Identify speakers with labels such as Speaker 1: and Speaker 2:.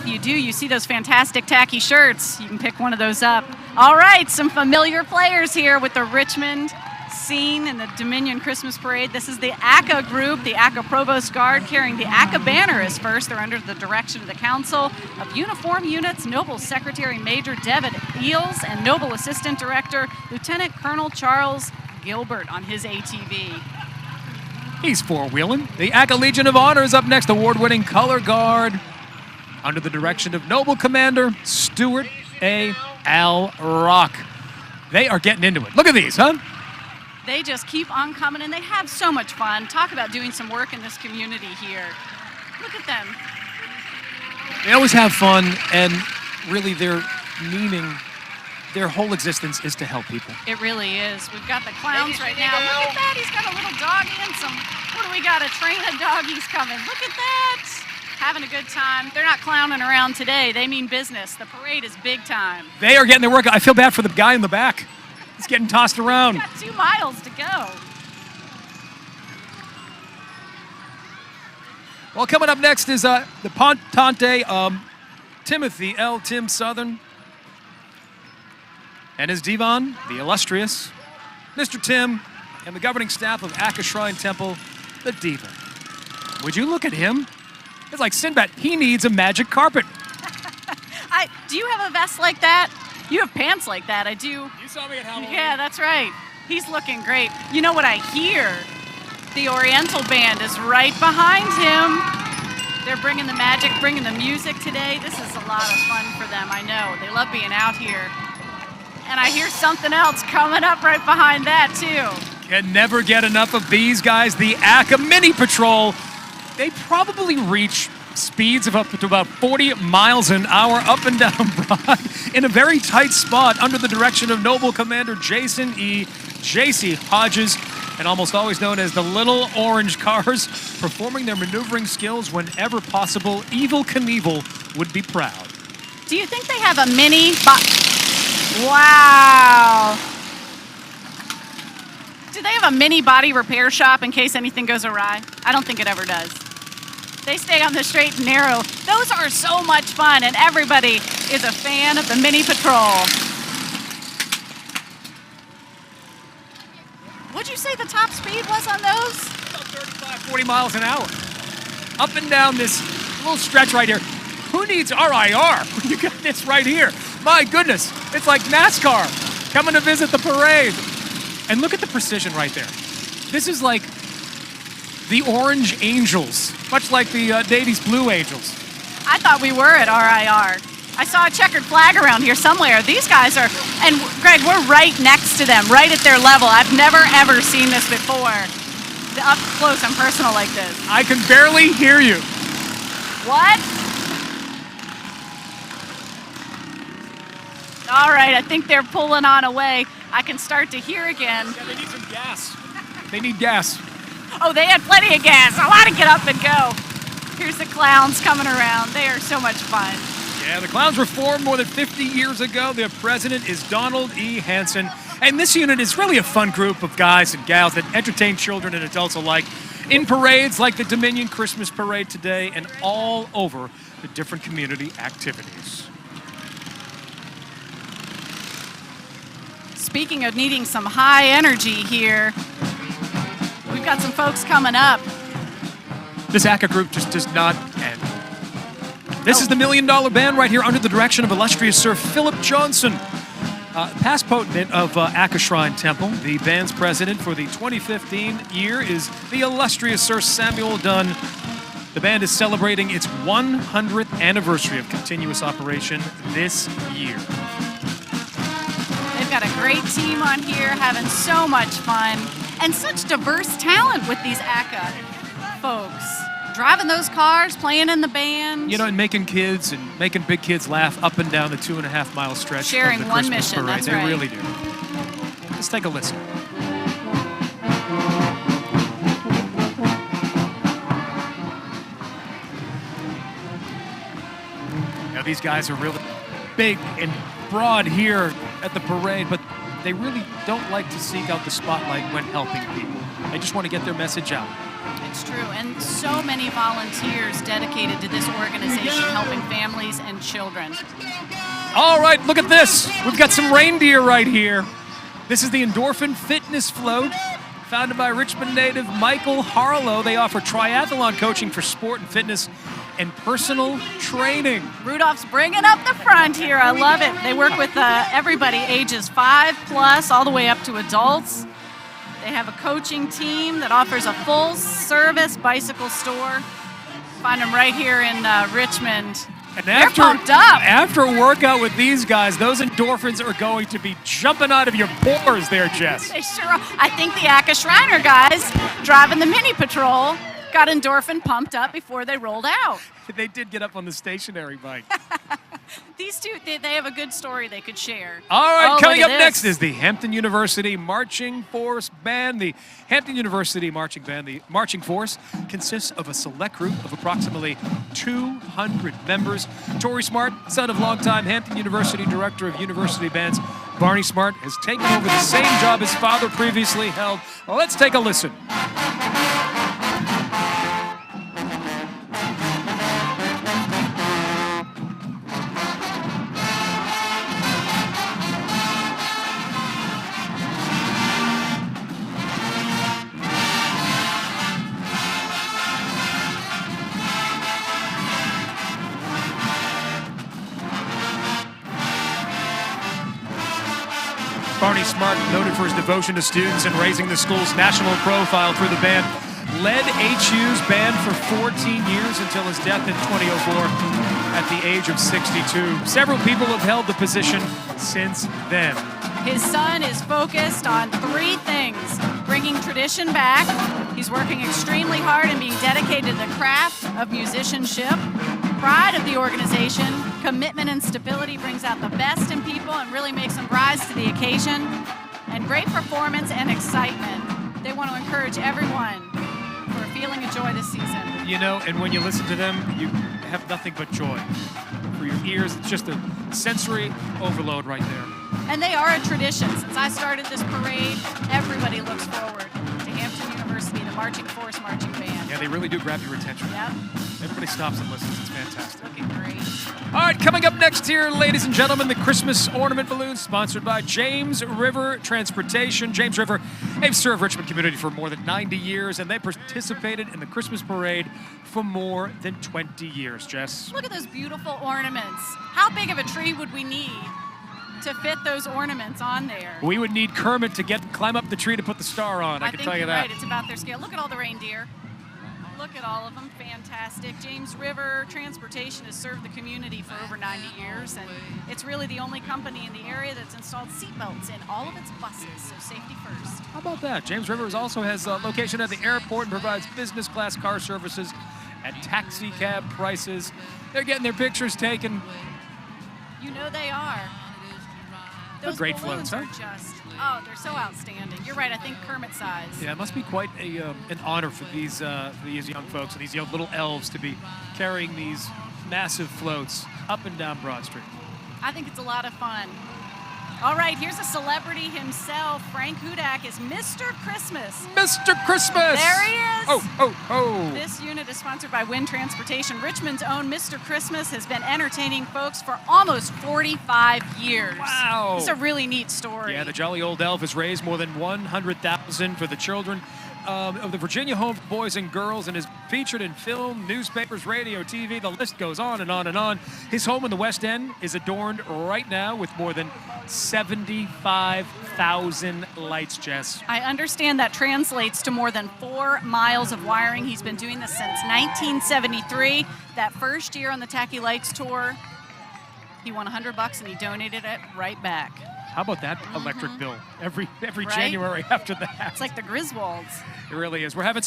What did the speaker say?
Speaker 1: you do, you see those fantastic tacky shirts. You can pick one of those up. All right, some familiar players here with the Richmond scene in the Dominion Christmas Parade. This is the ACA group, the ACA Provost Guard, carrying the ACA banner is first. They're under the direction of the Council of Uniform Units, Noble Secretary Major David Eels, and Noble Assistant Director Lieutenant Colonel Charles Gilbert on his ATV.
Speaker 2: He's four-wheeling. The ACA Legion of Honor is up next, award-winning color guard, under the direction of Noble Commander Stuart A. Al Rock. They are getting into it. Look at these, huh?
Speaker 1: They just keep on coming, and they have so much fun. Talk about doing some work in this community here. Look at them.
Speaker 2: They always have fun, and really their meaning, their whole existence is to help people.
Speaker 1: It really is. We've got the clowns right now. Look at that. He's got a little doggy and some, what do we got? A train of doggies coming. Look at that. Having a good time. They're not clowning around today. They mean business. The parade is big time.
Speaker 2: They are getting their work. I feel bad for the guy in the back. He's getting tossed around.
Speaker 1: We've got 2 miles to go.
Speaker 2: Well, coming up next is the Pontante Timothy L. Tim Southern and his divan, the illustrious Mr. Tim, and the governing staff of ACA Shrine Temple, the Diva. Would you look at him? It's like Sinbad. He needs a magic carpet.
Speaker 1: Do you have a vest like that? You have pants like that. I do.
Speaker 2: You saw me at Halloween.
Speaker 1: Yeah, that's right. He's looking great. You know what I hear? The Oriental Band is right behind him. They're bringing the magic, bringing the music today. This is a lot of fun for them, I know. They love being out here. And I hear something else coming up right behind that, too.
Speaker 2: Can never get enough of these guys. The ACA Mini Patrol. They probably reach speeds of up to about 40 miles an hour up and down Broad in a very tight spot under the direction of Noble Commander Jason E. J.C. Hodges, and almost always known as the Little Orange Cars, performing their maneuvering skills whenever possible. Evel Knievel would be proud.
Speaker 1: Do you think they have a mini? Wow. Do they have a mini body repair shop in case anything goes awry? I don't think it ever does. They stay on the straight and narrow. Those are so much fun, and everybody is a fan of the Mini Patrol. What'd you say the top speed was on those?
Speaker 2: About 35, 40 miles an hour. Up and down this little stretch right here. Who needs RIR? You got this right here. My goodness, it's like NASCAR coming to visit the parade. And look at the precision right there. This is like the Orange Angels, much like the Davies Blue Angels.
Speaker 1: I thought we were at RIR. I saw a checkered flag around here somewhere. These guys are, and Greg, we're right next to them, right at their level. I've never, ever seen this before. Up close and personal like this.
Speaker 2: I can barely hear you.
Speaker 1: What? All right, I think they're pulling on away. I can start to hear again.
Speaker 2: Yeah, they need some gas. They need gas.
Speaker 1: Oh, they had plenty of gas. A lot to get up and go. Here's the clowns coming around. They are so much fun.
Speaker 2: Yeah, the clowns were formed more than 50 years ago. Their president is Donald E. Hanson. And this unit is really a fun group of guys and gals that entertain children and adults alike in parades like the Dominion Christmas Parade today and all over the different community activities.
Speaker 1: Speaking of needing some high energy here, we've got some folks coming up.
Speaker 2: This ACA group just does not end. This is the $1 Million Band right here under the direction of illustrious Sir Philip Johnson, past potentate of ACA Shrine Temple. The band's president for the 2015 year is the illustrious Sir Samuel Dunn. The band is celebrating its 100th anniversary of continuous operation this year.
Speaker 1: They've got a great team on here, having so much fun, and such diverse talent with these ACA folks. Driving those cars, playing in the band.
Speaker 2: You know, and making kids and making big kids laugh up and down the 2.5 mile stretch.
Speaker 1: Sharing
Speaker 2: of the
Speaker 1: one
Speaker 2: Christmas
Speaker 1: mission,
Speaker 2: parade.
Speaker 1: that's
Speaker 2: They
Speaker 1: right.
Speaker 2: really do. Let's take a listen. Now these guys are really big and broad here at the parade, but they really don't like to seek out the spotlight when helping people. They just want to get their message out.
Speaker 1: It's true, and so many volunteers dedicated to this organization, helping families. families and children.
Speaker 2: All right, look at this. We've got some reindeer right here. This is the Endorphin Fitness Float, founded by Richmond native Michael Harlow. They offer triathlon coaching for sport and fitness and personal training.
Speaker 1: Rudolph's bringing up the front here. I love it. They work with everybody ages 5+ all the way up to adults. They have a coaching team that offers a full-service bicycle store. Find them right here in Richmond.
Speaker 2: And
Speaker 1: they're pumped up.
Speaker 2: After a workout with these guys, those endorphins are going to be jumping out of your pores there, Jess.
Speaker 1: They sure are. I think the Aka Shriner guys driving the mini patrol got endorphin pumped up before they rolled out.
Speaker 2: They did get up on the stationary bike.
Speaker 1: These two, they have a good story they could share.
Speaker 2: All right, coming up
Speaker 1: this.
Speaker 2: next is the Hampton University Marching Force Band. The Hampton University Marching Band, the Marching Force, consists of a select group of approximately 200 members. Tori Smart, son of longtime Hampton University Director of University Bands, Barney Smart, has taken over the same job his father previously held. Well, let's take a listen. Barney Smart, noted for his devotion to students and raising the school's national profile through the band, led HU's band for 14 years until his death in 2004 at the age of 62. Several people have held the position since then.
Speaker 1: His son is focused on 3 things: bringing tradition back, he's working extremely hard and being dedicated to the craft of musicianship, pride of the organization, commitment and stability brings out the best in people and really makes them rise to the occasion, and great performance and excitement. They want to encourage everyone for a feeling of joy this season.
Speaker 2: You know, and when you listen to them, you have nothing but joy. For your ears, it's just a sensory overload right there.
Speaker 1: And they are a tradition. Since I started this parade, everybody looks forward to Hampton University, the Marching Force Marching Band.
Speaker 2: Yeah, they really do grab your attention.
Speaker 1: Yep.
Speaker 2: Everybody stops and listens. It's fantastic.
Speaker 1: Looking great.
Speaker 2: All right, coming up next here, ladies and gentlemen, the Christmas ornament balloons sponsored by James River Transportation. James River, they've served Richmond community for more than 90 years, and they participated in the Christmas parade for more than 20 years, Jess.
Speaker 1: Look at those beautiful ornaments. How big of a tree would we need to fit those ornaments on there?
Speaker 2: We would need Kermit to climb up the tree to put the star on, I can tell you that.
Speaker 1: Right, it's about their scale. Look at all the reindeer. Look at all of them, fantastic. James River Transportation has served the community for over 90 years, and it's really the only company in the area that's installed seatbelts in all of its buses, so safety first.
Speaker 2: How about that? James River also has a location at the airport and provides business class car services at taxi cab prices. They're getting their pictures taken.
Speaker 1: You know they are.
Speaker 2: They're
Speaker 1: Those
Speaker 2: great
Speaker 1: balloons
Speaker 2: floats,
Speaker 1: are just, oh, they're so outstanding. You're right, I think Kermit size.
Speaker 2: Yeah, it must be quite an honor for these young folks and these young little elves to be carrying these massive floats up and down Broad Street.
Speaker 1: I think it's a lot of fun. All right, here's a celebrity himself. Frank Hudak is Mr. Christmas.
Speaker 2: Mr. Christmas!
Speaker 1: There he is!
Speaker 2: Oh.
Speaker 1: This unit is sponsored by Wind Transportation. Richmond's own Mr. Christmas has been entertaining folks for almost 45 years.
Speaker 2: Wow!
Speaker 1: It's a really neat story.
Speaker 2: Yeah, the jolly old elf has raised more than $100,000 for the children of the Virginia Home for Boys and Girls and is featured in film, newspapers, radio, TV. The list goes on and on and on. His home in the West End is adorned right now with more than 75,000 lights, Jess.
Speaker 1: I understand that translates to more than 4 miles of wiring. He's been doing this since 1973. That first year on the Tacky Lights tour, he won $100 and he donated it right back.
Speaker 2: How about that electric bill every
Speaker 1: Right?
Speaker 2: January after that?
Speaker 1: It's like the Griswolds.
Speaker 2: It really is. We're having